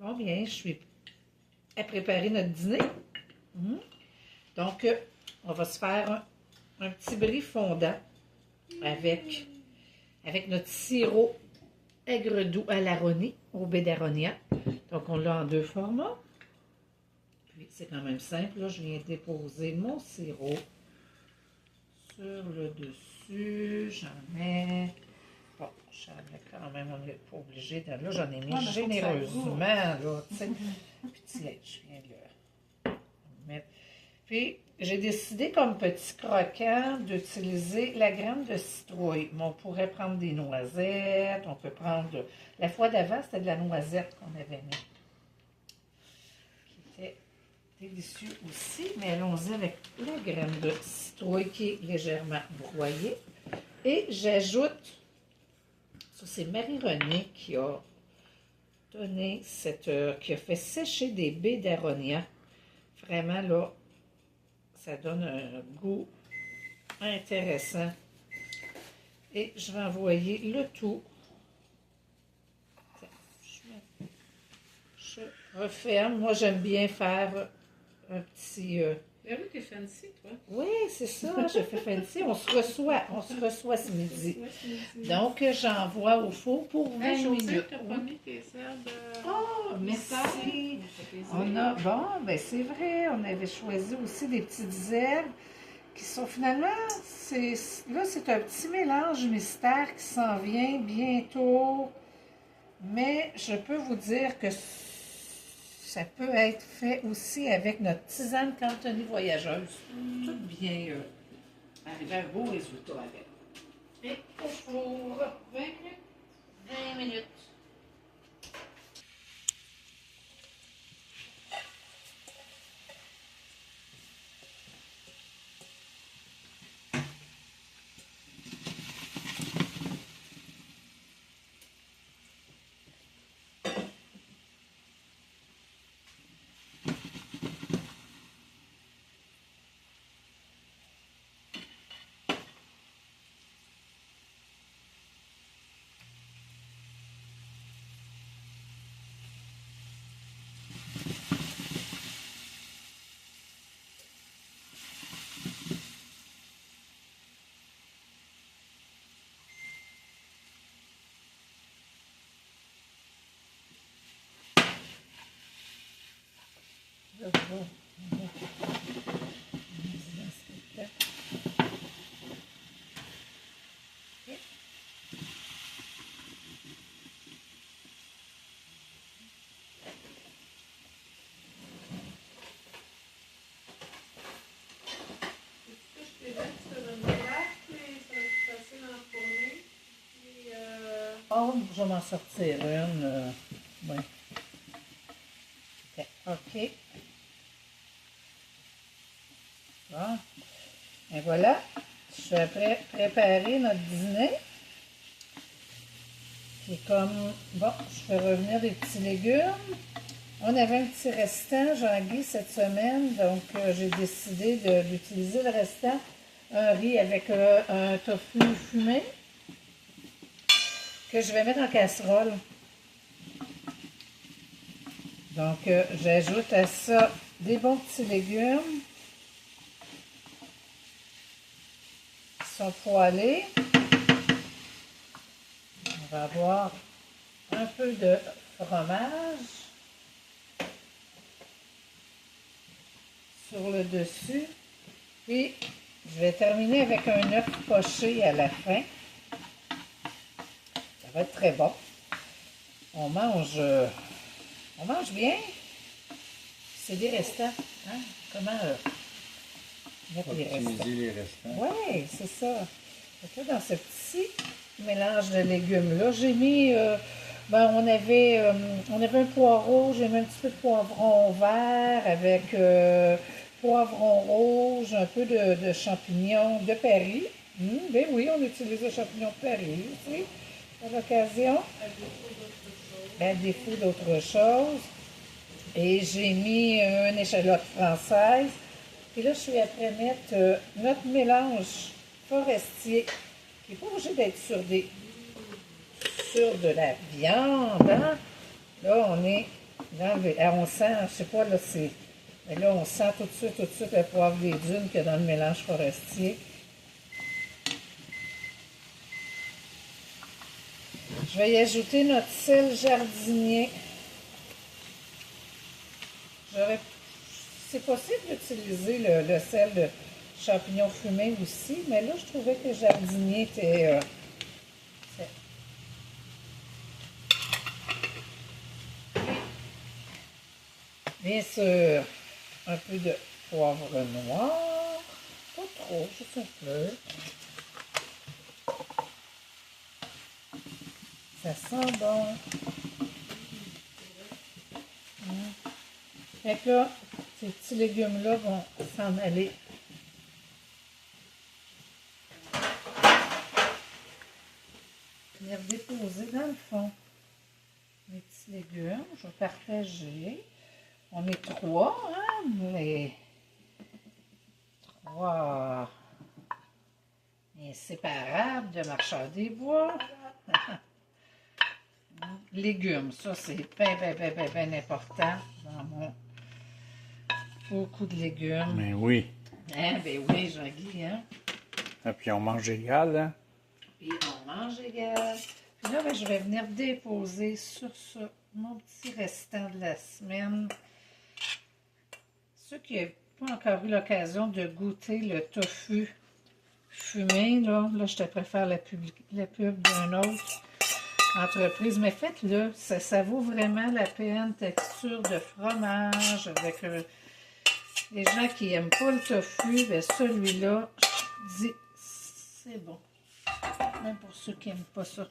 Bon, bien, je suis à préparer notre dîner. Donc, on va se faire un petit brie fondant avec notre sirop aigre doux à l'aronie, au baie d'aronia. Donc, on l'a en deux formats. Puis, c'est quand même simple. Là, je viens déposer mon sirop sur le dessus. J'en mets... Bon, j'en mets quand même, on n'est pas obligé. Là, j'en ai mis généreusement, là, tu sais. Puis, tiens, je viens de le mettre. Puis, j'ai décidé, comme petit croquant, d'utiliser la graine de citrouille. Mais on pourrait prendre des noisettes, on peut prendre... La fois d'avant, c'était de la noisette qu'on avait mis. Qui était délicieux aussi. Mais allons-y avec la graine de citrouille qui est légèrement broyée. Et j'ajoute... Ça, c'est Marie-Renée qui a donné qui a fait sécher des baies d'aronia. Vraiment, là, ça donne un goût intéressant. Et je vais envoyer le tout. Je referme. Moi, j'aime bien faire un petit... Ben oui, t'es fancy, toi. Oui, c'est ça, je fais fancy. On se reçoit ce midi. Donc, j'envoie au four pour 20 minutes. Tu n'as pas mis tes herbes. Oh, merci. Ben c'est vrai, on avait choisi aussi des petites herbes qui sont finalement, là, c'est un petit mélange mystère qui s'en vient bientôt. Mais je peux vous dire que ça peut être fait aussi avec notre tisane Cantonais voyageuse. Tout bien arriver à un beau résultat avec. Et au four, 20 minutes. 20 minutes. Oh, je vais m'en sortir une. Ouais. OK. Bon. Et voilà. Je suis après préparer notre dîner. Qui est comme... Bon, je fais revenir des petits légumes. On avait un petit restant, Jean-Guy, cette semaine. Donc, j'ai décidé d'utiliser le restant. Un riz avec un tofu fumé. Que je vais mettre en casserole. Donc, j'ajoute à ça des bons petits légumes qui sont poêlés. On va avoir un peu de fromage sur le dessus. Puis, je vais terminer avec un œuf poché à la fin. Ça va être très bon. On mange bien. C'est des restants. Hein? Comment mettre les restants? Les restants. Oui, c'est ça. Donc là, dans ce petit mélange de légumes-là, j'ai mis... on avait un poireau, j'ai mis un petit peu de poivron vert avec poivron rouge, un peu de champignons de Paris. Ben oui, on utilise le champignon de Paris aussi, à l'occasion. À défaut d'autre chose. Et j'ai mis une échalote française. Et là, je suis après mettre notre mélange forestier, qui n'est pas obligé d'être sur de la viande. Hein? Là, on est Là, on sent, je sais pas, là, c'est... Mais là, on sent tout de suite le poivre des dunes qu'il y a dans le mélange forestier. Je vais y ajouter notre sel jardinier. C'est possible d'utiliser le sel de champignons fumés aussi, mais là, je trouvais que le jardinier était... Bien sûr, un peu de poivre noir. Pas trop, juste un peu. Ça sent bon. Fait que là, ces petits légumes-là vont s'en aller. Venir déposer dans le fond. Mes petits légumes, je vais partager. On est trois, hein, mais trois inséparables de Marcheurs des Bois. Légumes, ça c'est bien important dans mon... Beaucoup de légumes. Mais oui. Hein, ben oui, Jean-Guy, hein. Et puis on mange égal, hein? Puis on mange égal. Puis là, ben, je vais venir déposer sur ça mon petit restant de la semaine. Ceux qui n'ont pas encore eu l'occasion de goûter le tofu fumé, là je te préfère la pub d'une autre entreprise, mais faites-le, ça vaut vraiment la peine, texture de fromage, avec les gens qui n'aiment pas le tofu, ben celui-là, je dis, c'est bon, même pour ceux qui n'aiment pas ça.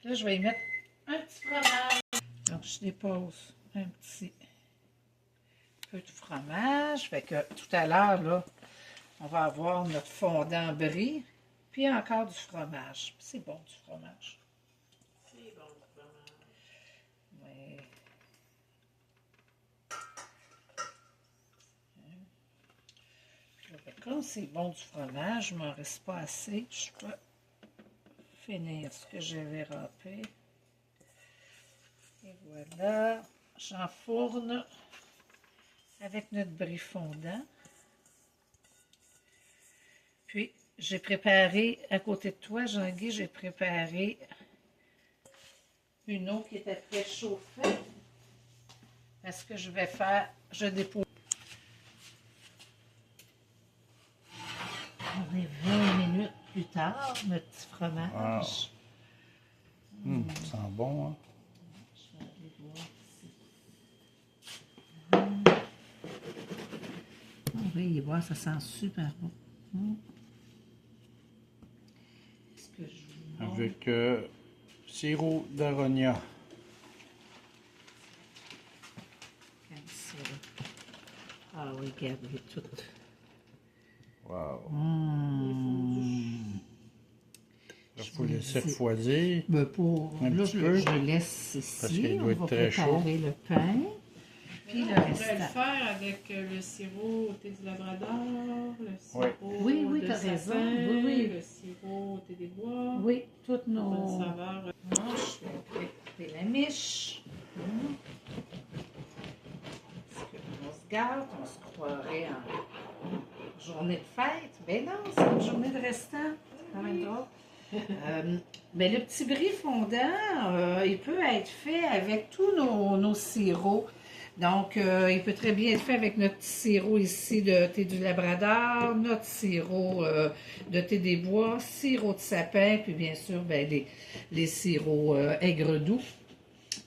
Là, je vais y mettre un petit fromage, donc je dépose un petit peu de fromage, fait que tout à l'heure, là, on va avoir notre fondant brie, puis encore du fromage. C'est bon, du fromage. C'est bon, le fromage. Oui. Comme c'est bon du fromage, il ne m'en reste pas assez. Je peux finir ce que j'avais râpé. Et voilà, j'enfourne avec notre brie fondant. Puis, j'ai préparé, à côté de toi, Jean-Guy, j'ai préparé une eau qui était préchauffée. Parce que je vais faire, je dépose. On est 20 minutes plus tard, notre petit fromage. Wow. Ça sent bon, hein? Je vais aller voir ici. Oui, voir, ça sent super bon. Est-ce que je vous montre? Avec sirop d'aronia. Regarde ça, là. Ah oui, regarde, il est tout. Wow. Il faut laisser refroidir. Ben pour, un là, petit je peu. le laisse Parce ici. qu'il doit On être va très préparer le pain. Puis le On pourrait le restant. faire avec le sirop au thé du Labrador, le sirop Oui, oui, de t'as raison. sapin, Oui, oui. le sirop au thé des bois. Oui, toutes Bonne nos... saveur. Non, je vais couper la miche. Parce qu'on se gâte, on se croirait en journée de fête. Ben non, c'est une journée de restant. C'est quand même drôle. Mais le petit brie fondant, il peut être fait avec tous nos sirops. Donc, il peut très bien être fait avec notre petit sirop ici de thé du Labrador, notre sirop de thé des bois, sirop de sapin, puis bien sûr, ben, les sirops aigre doux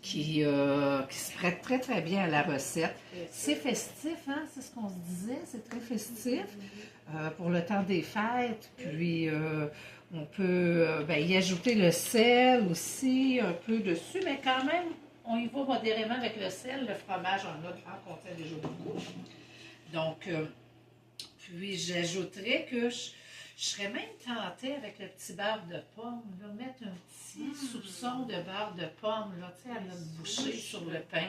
qui se prêtent très, très bien à la recette. C'est festif, hein? C'est ce qu'on se disait, c'est très festif pour le temps des fêtes. Puis, on peut y ajouter le sel aussi, un peu dessus, mais quand même, on y va modérément avec le sel. Le fromage contient déjà beaucoup. Donc, puis j'ajouterais que je serais même tentée avec le petit beurre de pomme, là, mettre un petit soupçon de beurre de pomme, là, tu sais, à notre bouchée sur le pain.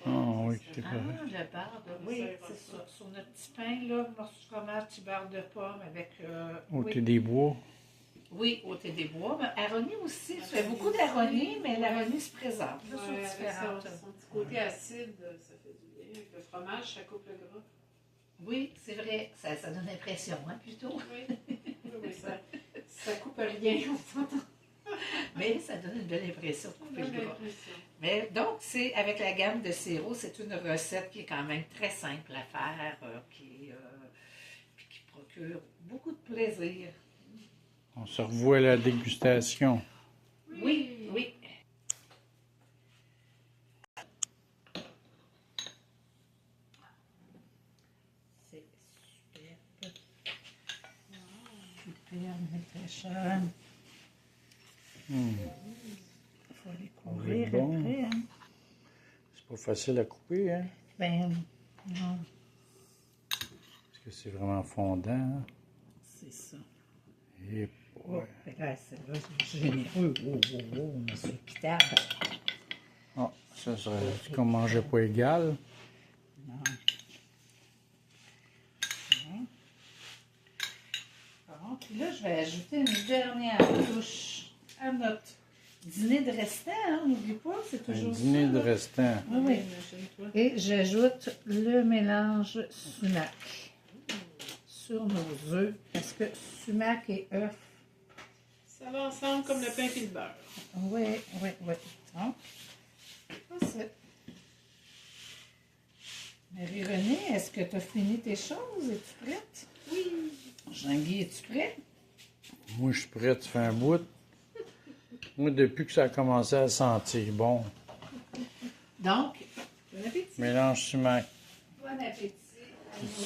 Ah oui, c'est Ah, correct. le beurre de... Oui, c'est ça. Sur notre petit pain, là, morceau de fromage, petit beurre de pomme avec... Au oui. thé des bois. Oui, au thé des bois. Mais aronie aussi. Tu fais beaucoup d'aronie, mais l'aronie se présente. Là, sont Ouais, avec différentes. son petit côté acide, ça fait du bien. Avec le fromage, ça coupe le gras. Oui, c'est vrai. Ça donne l'impression, hein, plutôt. Oui, oui, ça coupe rien, on s'entend. Mais ça donne une belle impression de couper J'ai le gras. l'impression. Mais donc, c'est avec la gamme de sirop, c'est une recette qui est quand même très simple à faire, puis qui procure beaucoup de plaisir. On se revoit à la dégustation. Oui, oui. C'est superbe. Superbe, mais très cher. Hum, Il faut les Ça va couvrir être bon. après. Hein? C'est pas facile à couper, hein? Ben, non, Parce que c'est vraiment fondant. Hein? c'est ça. Et Oh, ouais. là, celle-là, c'est généreux. Oh, monsieur équitable. Ah, ça serait qu'on mangeait pas égal. Non. Bon, puis là, je vais ajouter une dernière touche à notre dîner de restant. Hein, n'oublie pas, c'est Un toujours dîner ça, de là. restant. Oui, oui. Imagine-toi. Et j'ajoute le mélange sumac sur nos œufs parce que sumac et œufs, Ça va ensemble comme le pain et le beurre. oui, oui, oui. Donc, ça c'est. Marie-Renée, est-ce que tu as fini tes choses? Es-tu prête? Oui. Jean-Guy, es-tu prêt? Moi, je suis prêt, tu fais un bout. Moi, depuis que ça a commencé à sentir bon, Donc, bon appétit. mélange sumac, Bon appétit.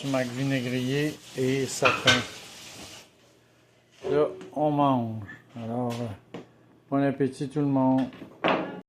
sumac vinaigrier et sapin. Là, on mange. Alors, bon appétit tout le monde.